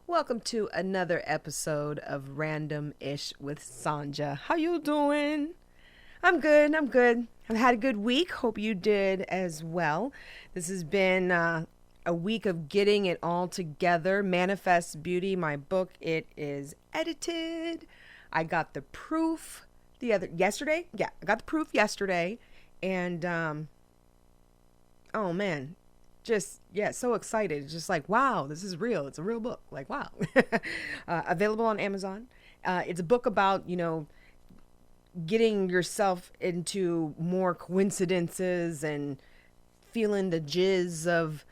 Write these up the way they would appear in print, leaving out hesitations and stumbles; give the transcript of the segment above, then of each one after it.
Welcome to another episode of Random-ish with Sanja. How you doing? I'm good. I've had a good week. Hope you did as well. This has been a week of getting it all together. Manifest Beauty, my book, it is edited. I got the proof yesterday. Yeah, I got the proof yesterday. And oh man, so excited. Just like, wow, this is real. It's a real book. Like, wow. Available on Amazon. It's a book about, getting yourself into more coincidences and feeling the jizz of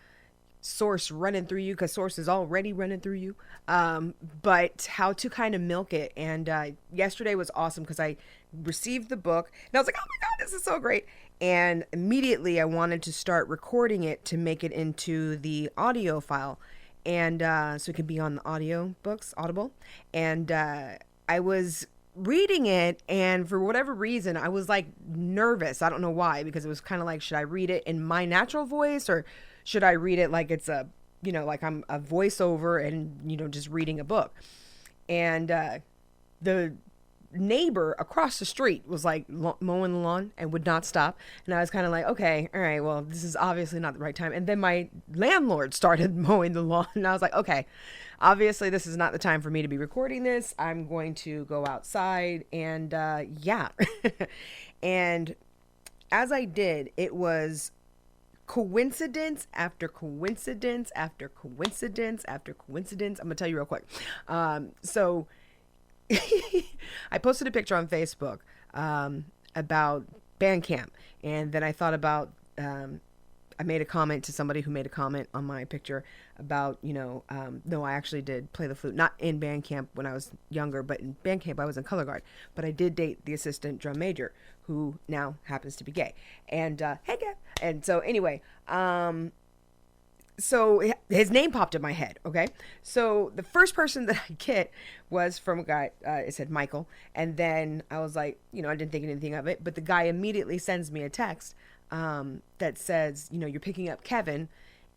source running through you, because source is already running through you, but how to kind of milk it. And yesterday was awesome because I received the book and I was like, oh my god, this is so great. And immediately I wanted to start recording it to make it into the audio file, and so it could be on the audio books, Audible. And I was reading it, and for whatever reason I was like nervous. I don't know why, because it was kind of like, should I read it in my natural voice, or should I read it like it's a, like I'm a voiceover and, just reading a book. And the neighbor across the street was like mowing the lawn and would not stop. And I was kind of like, okay, all right, well, this is obviously not the right time. And then my landlord started mowing the lawn, and I was like, okay, obviously this is not the time for me to be recording this. I'm going to go outside. And yeah. And as I did, it was coincidence after coincidence after coincidence after coincidence. I'm gonna tell you real quick. So I posted a picture on Facebook about band camp, and then I thought about I made a comment to somebody who made a comment on my picture about, no, I actually did play the flute, not in band camp when I was younger, but in band camp I was in color guard. But I did date the assistant drum major, who now happens to be gay. And hey, gay. And so anyway, so his name popped in my head. Okay. So the first person that I get was from a guy, it said Michael. And then I was like, I didn't think anything of it, but the guy immediately sends me a text that says, you're picking up Kevin,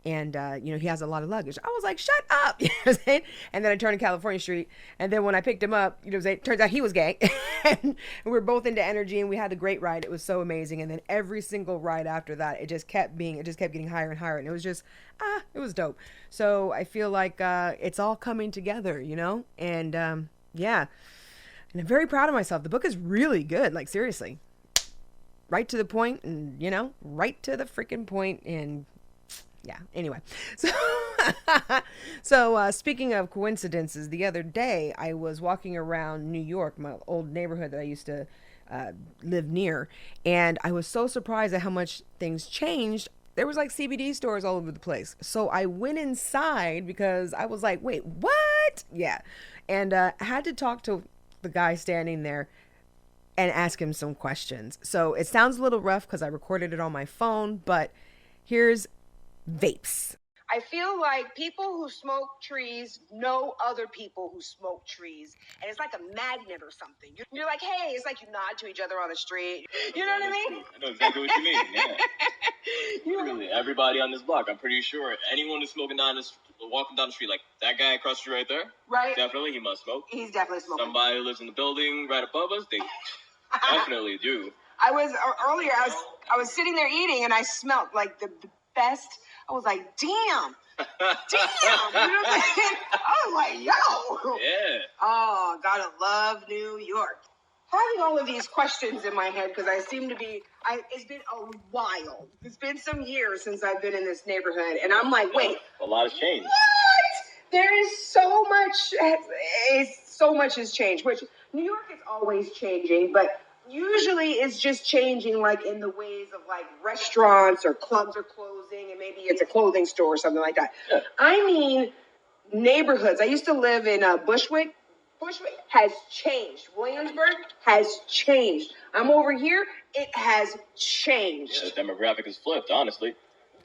and he has a lot of luggage. I was like, shut up. You know what I'm saying? And then I turned to California Street, and then when I picked him up, it turns out he was gay. And we were both into energy, and we had a great ride. It was so amazing. And then every single ride after that, it just kept getting higher and higher, and it was just it was dope. So I feel like it's all coming together, and yeah, and I'm very proud of myself. The book is really good, like seriously, right to the point, and right to the freaking point. And yeah, anyway, so speaking of coincidences, the other day I was walking around New York, my old neighborhood that I used to live near, and I was so surprised at how much things changed. There was like CBD stores all over the place. So I went inside because I was like, wait, what? Yeah. And I had to talk to the guy standing there and ask him some questions. So it sounds a little rough because I recorded it on my phone, but here's vapes. I feel like people who smoke trees know other people who smoke trees, and it's like a magnet or something. You're like, hey, it's like you nod to each other on the street. You know what I mean? I know exactly what you mean. Yeah. Really, everybody on this block, I'm pretty sure anyone who's walking down the street, like that guy across the street right there, right? Definitely, he must smoke. He's definitely smoking. Somebody who lives in the building right above us, they definitely do. I was sitting there eating, and I smelled like the best. I was like, damn. You know what I'm saying? I was like, yo. Yeah. Oh, gotta love New York. Having all of these questions in my head, because I seem to be, it's been a while. It's been some years since I've been in this neighborhood, and I'm like, wait. A lot has changed. What? There is so much has changed, which New York is always changing, but usually it's just changing like in the ways of like restaurants or clubs are closing, and maybe it's a clothing store or something like that. Yeah. I mean, neighborhoods. I used to live in Bushwick. Bushwick has changed. Williamsburg has changed. I'm over here. It has changed. Yeah, the demographic is flipped, honestly.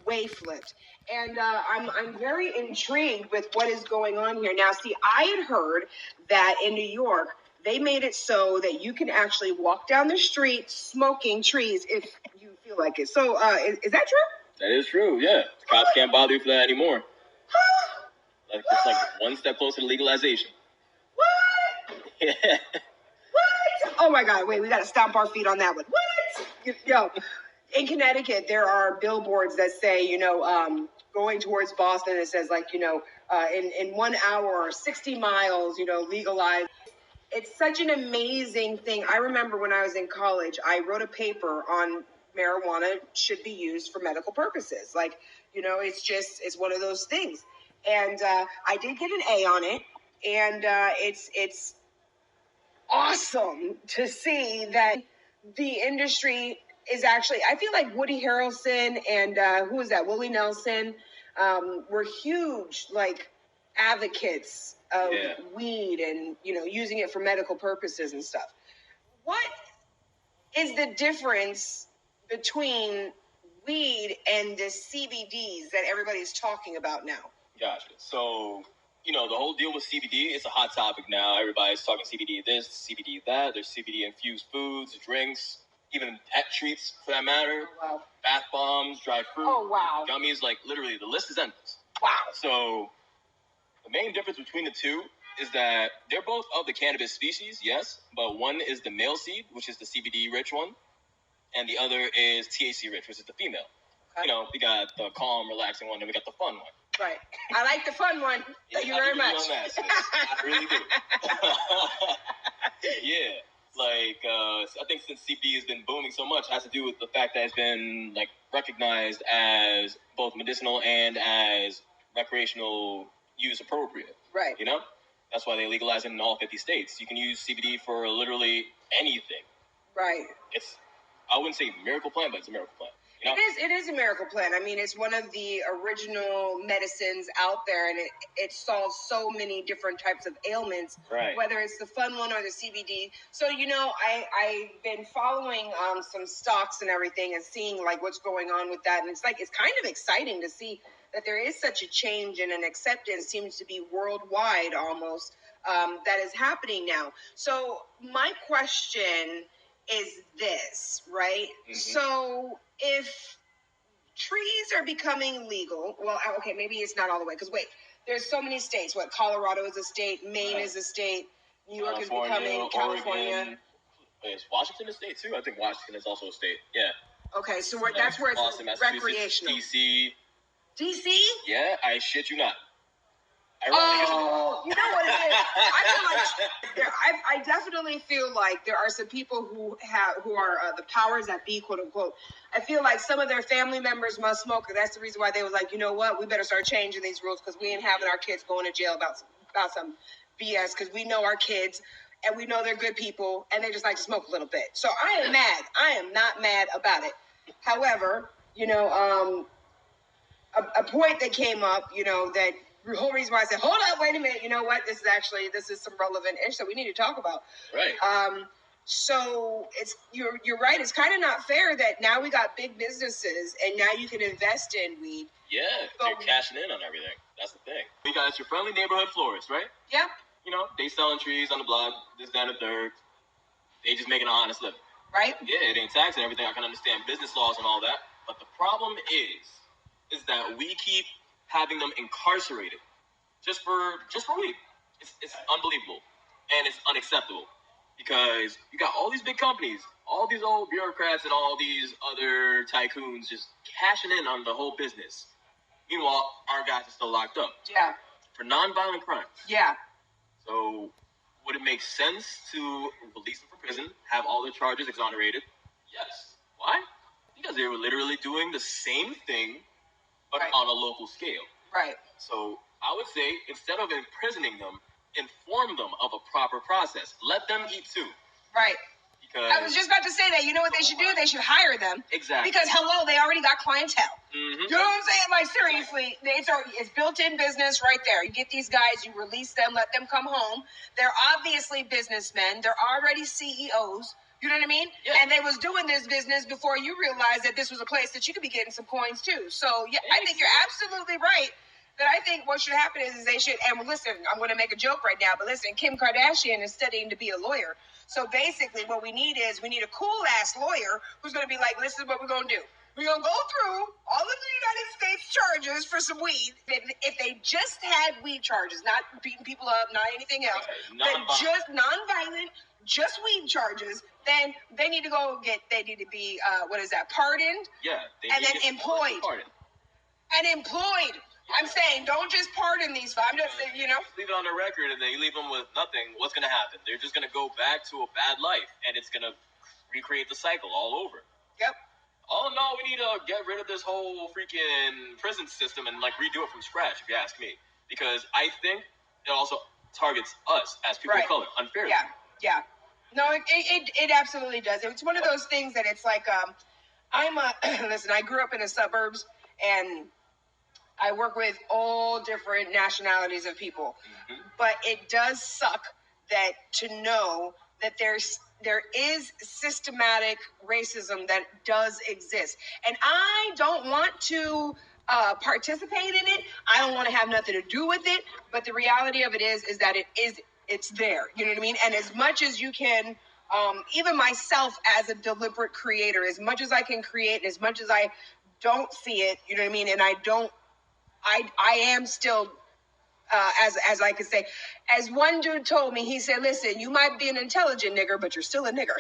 Way flipped. And I'm very intrigued with what is going on here. Now, see, I had heard that in New York, they made it so that you can actually walk down the street smoking trees if you feel like it. So is that true? That is true, yeah. The cops can't bother you for that anymore. It's like one step closer to legalization. What? Yeah. What? Oh my God! Wait, we got to stomp our feet on that one. What? Yo, in Connecticut, there are billboards that say, going towards Boston, it says like, in 1 hour or 60 miles, legalized. It's such an amazing thing. I remember when I was in college, I wrote a paper on marijuana should be used for medical purposes. Like, it's one of those things. And I did get an A on it. And it's awesome to see that the industry is actually, I feel like Woody Harrelson and who was that? Willie Nelson were huge, like, advocates of weed and, using it for medical purposes and stuff. What is the difference between weed and the CBDs that everybody's talking about now? Gotcha. So, the whole deal with CBD, it's a hot topic now. Everybody's talking CBD this, CBD that. There's CBD infused foods, drinks, even pet treats for that matter. Oh, wow. Bath bombs, dried fruit. Oh, wow. Gummies, like literally the list is endless. Wow. So the main difference between the two is that they're both of the cannabis species, yes, but one is the male seed, which is the CBD rich one, and the other is THC rich, which is the female. Okay. We got the calm, relaxing one, and we got the fun one. Right. I like the fun one. Thank you very much. I really do. Yeah. Like, I think since CBD has been booming so much, it has to do with the fact that it's been, like, recognized as both medicinal and as recreational use appropriate. Right. That's why they legalize it in all 50 states. You can use CBD for literally anything. Right. I wouldn't say miracle plant, but it's a miracle plant. It is a miracle plant. I mean, it's one of the original medicines out there, and it solves so many different types of ailments, right, whether it's the fun one or the CBD. So, I've been following some stocks and everything and seeing like what's going on with that. And it's kind of exciting to see that there is such a change and an acceptance seems to be worldwide almost that is happening now. So my question is this, right? Mm-hmm. So if trees are becoming legal, well, okay, maybe it's not all the way, because wait, there's so many states. What, Colorado is a state, Maine is a state, New York is becoming, California. Oregon. Is Washington a state too? I think Washington is also a state, yeah. Okay, so that's where it's Boston, recreational. DC. DC? Yeah, I shit you not. You know what it is? I definitely feel like there are some people who are the powers that be, quote unquote. I feel like some of their family members must smoke, and that's the reason why they was like, you know what, we better start changing these rules because we ain't having our kids going to jail about some BS, because we know our kids and we know they're good people and they just like to smoke a little bit. So I am mad. I am not mad about it. However, a point that came up, that the whole reason why I said, hold up, wait a minute, you know what? This is some relevant ish that we need to talk about. Right. So you're right. It's kind of not fair that now we got big businesses and now you can invest in weed. Yeah, they're cashing in on everything. That's the thing. You got your friendly neighborhood florist, right? Yeah. They selling trees on the block, this, that, and the third. They just making an honest living. Right. Yeah, it ain't taxing everything. I can understand business laws and all that. But the problem is that we keep having them incarcerated just for weed. It's unbelievable and it's unacceptable because you got all these big companies, all these old bureaucrats and all these other tycoons just cashing in on the whole business. Meanwhile, our guys are still locked up. Yeah. For nonviolent crimes. Yeah. So would it make sense to release them from prison, have all their charges exonerated? Yes. Why? Because they were literally doing the same thing but on a local scale. Right. So I would say instead of imprisoning them, inform them of a proper process. Let them eat too. Right. Because I was just about to say that. You know what they should do? They should hire them. Exactly. Because they already got clientele. Mm-hmm. You know what I'm saying? Like seriously, it's built-in business right there. You get these guys, you release them, let them come home. They're obviously businessmen. They're already CEOs. You know what I mean? Yeah. And they was doing this business before you realized that this was a place that you could be getting some coins too. So yeah, I think you're absolutely right. That I think what should happen is they should, and listen, I'm going to make a joke right now, but listen, Kim Kardashian is studying to be a lawyer. So basically what we need a cool ass lawyer who's going to be like, this is what we're going to do. We're going to go through all of the United States charges for some weed. If they just had weed charges, not beating people up, not anything else, but just non-violent, just weed charges, then they need to they need to be, pardoned? Yeah. And then employed. And employed. I'm saying, don't just pardon these. I'm just saying, Leave it on the record, and then you leave them with nothing. What's going to happen? They're just going to go back to a bad life, and it's going to recreate the cycle all over. Yep. Oh no, we need to get rid of this whole freaking prison system and redo it from scratch, if you ask me. Because I think it also targets us as people of color unfairly. Yeah. No, it absolutely does. It's one of those things that it's like, listen, I grew up in the suburbs, and I work with all different nationalities of people. Mm-hmm. But it does suck to know that there is systematic racism that does exist. And I don't want to participate in it. I don't want to have nothing to do with it. But the reality of it is that it's there. You know what I mean? And as much as you can, even myself as a deliberate creator, as much as I can create, and as much as I don't see it, you know what I mean? And I am still, as I could say, as one dude told me, he said, listen, you might be an intelligent nigger, but you're still a nigger.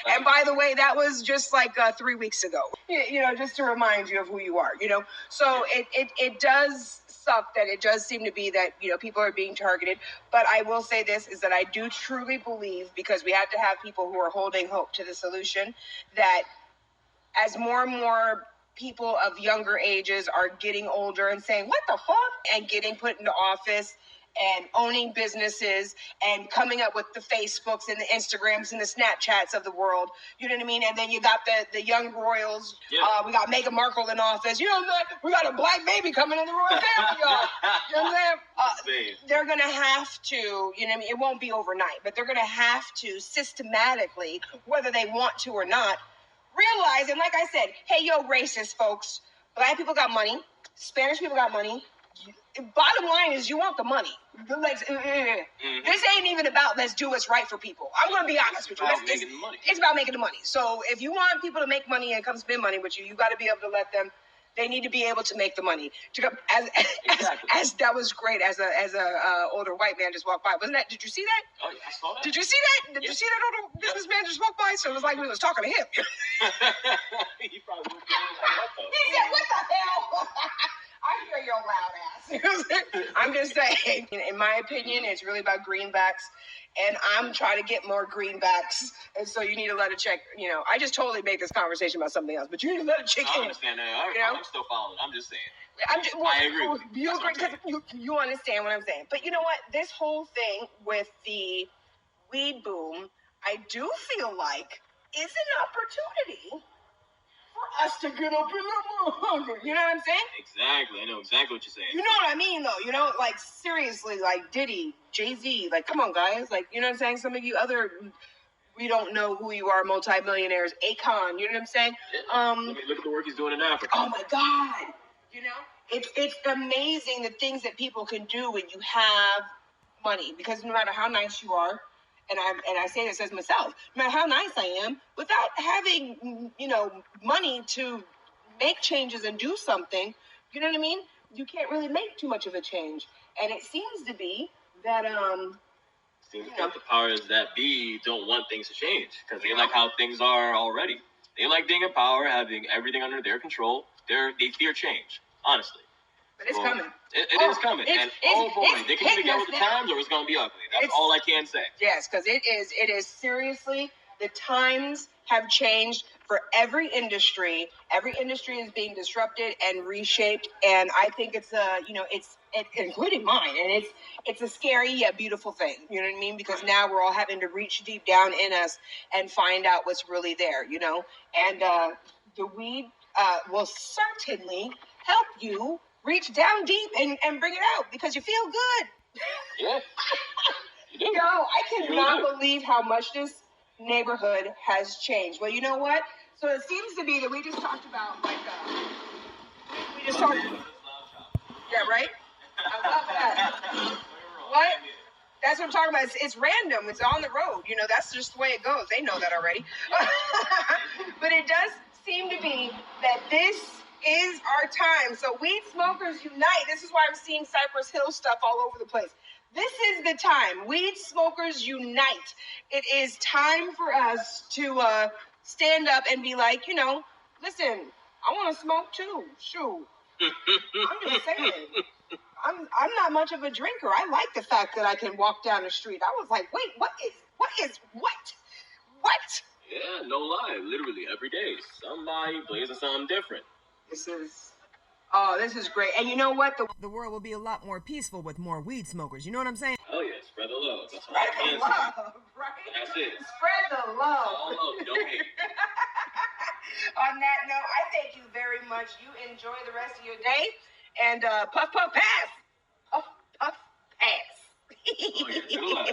And by the way, that was just 3 weeks ago, just to remind you of who you are, So it does suck that it does seem to be that, people are being targeted. But I will say this, is that I do truly believe, because we have to have people who are holding hope to the solution, that as more and more people of younger ages are getting older and saying, what the fuck? And getting put into office and owning businesses and coming up with the Facebooks and the Instagrams and the Snapchats of the world. You know what I mean? And then you got the young royals. Yeah. We got Meghan Markle in office. We got a black baby coming in the royal family, y'all. You know what I'm saying? They're going to have to, you know what I mean? It won't be overnight, but they're going to have to systematically, whether they want to or not, realize, and like I said, hey, yo, racist folks, black people got money, Spanish people got money. Bottom line is you want the money. This ain't even about let's do what's right for people. I'm going to be honest with you. It's about making the money. So if you want people to make money and come spend money with you, you got to be able to let them. They need to be able to make the money. As that was great. As a older white man just walked by. Wasn't that? Did you see that? Oh, yeah, I saw that. Did you see that? Did you see that older businessman just walked by? So it was like we was talking to him. He probably looked at me like, what the? He said, "What the hell?" I hear your loud ass. I'm just saying, in my opinion, it's really about greenbacks. And I'm trying to get more greenbacks. And so you need to let it check. I just totally made this conversation about something else, but you need to let it check in. I understand that. I'm still following. I'm just saying. I agree. You agree because you understand what I'm saying. But you know what? This whole thing with the weed boom, I do feel like is an opportunity for us to get up in the motherfucker. You know what I'm saying? Exactly. I know exactly what you're saying. You know what I mean, though? Seriously, Diddy, Jay-Z, come on, guys. You know what I'm saying? Some of you other, we don't know who you are, multimillionaires, Akon, you know what I'm saying? Look at the work he's doing in Africa. Oh, my God. It's amazing the things that people can do when you have money. Because no matter how nice you are, and I say this as myself, no matter how nice I am, without having, money to make changes and do something, you know what I mean? You can't really make too much of a change. And it seems to be that, that the powers that be don't want things to change because they like how things are already. They like being in power, having everything under their control. They fear change, honestly. But it's coming. It is coming. They can either get with the times or it's going to be ugly. That's all I can say. Yes, because it is seriously, the times have changed for every industry. Every industry is being disrupted and reshaped. And I think it's including mine. And it's a scary yet beautiful thing. You know what I mean? Because now we're all having to reach deep down in us and find out what's really there, And the weed will certainly help you reach down deep and bring it out because you feel good. Yeah. You do. Yo, I cannot believe how much this neighborhood has changed. Well, you know what? So it seems to be that we just talked about we just talked. Yeah, right? I love that. What? That's what I'm talking about. It's random. It's on the road. You know, that's just the way it goes. They know that already. But it does seem to be that this is our time. So weed smokers unite. This is why I'm seeing Cypress Hill stuff all over the place. This is the time. Weed smokers unite. It is time for us to stand up and be like, you know, listen, I want to smoke too. Shoot. I'm just saying. I'm not much of a drinker. I like the fact that I can walk down the street. I was like, wait, what? Yeah, no lie. Literally every day, somebody blazing something different. This is great. And you know what? The world will be a lot more peaceful with more weed smokers. You know what I'm saying? Oh yeah, spread the love. That's all Spread I can the say. love, right? That's it. Spread the love. All love, no hate. On that note, I thank you very much. You enjoy the rest of your day. And puff, puff, pass. Puff, puff, pass. Oh, yeah, good luck.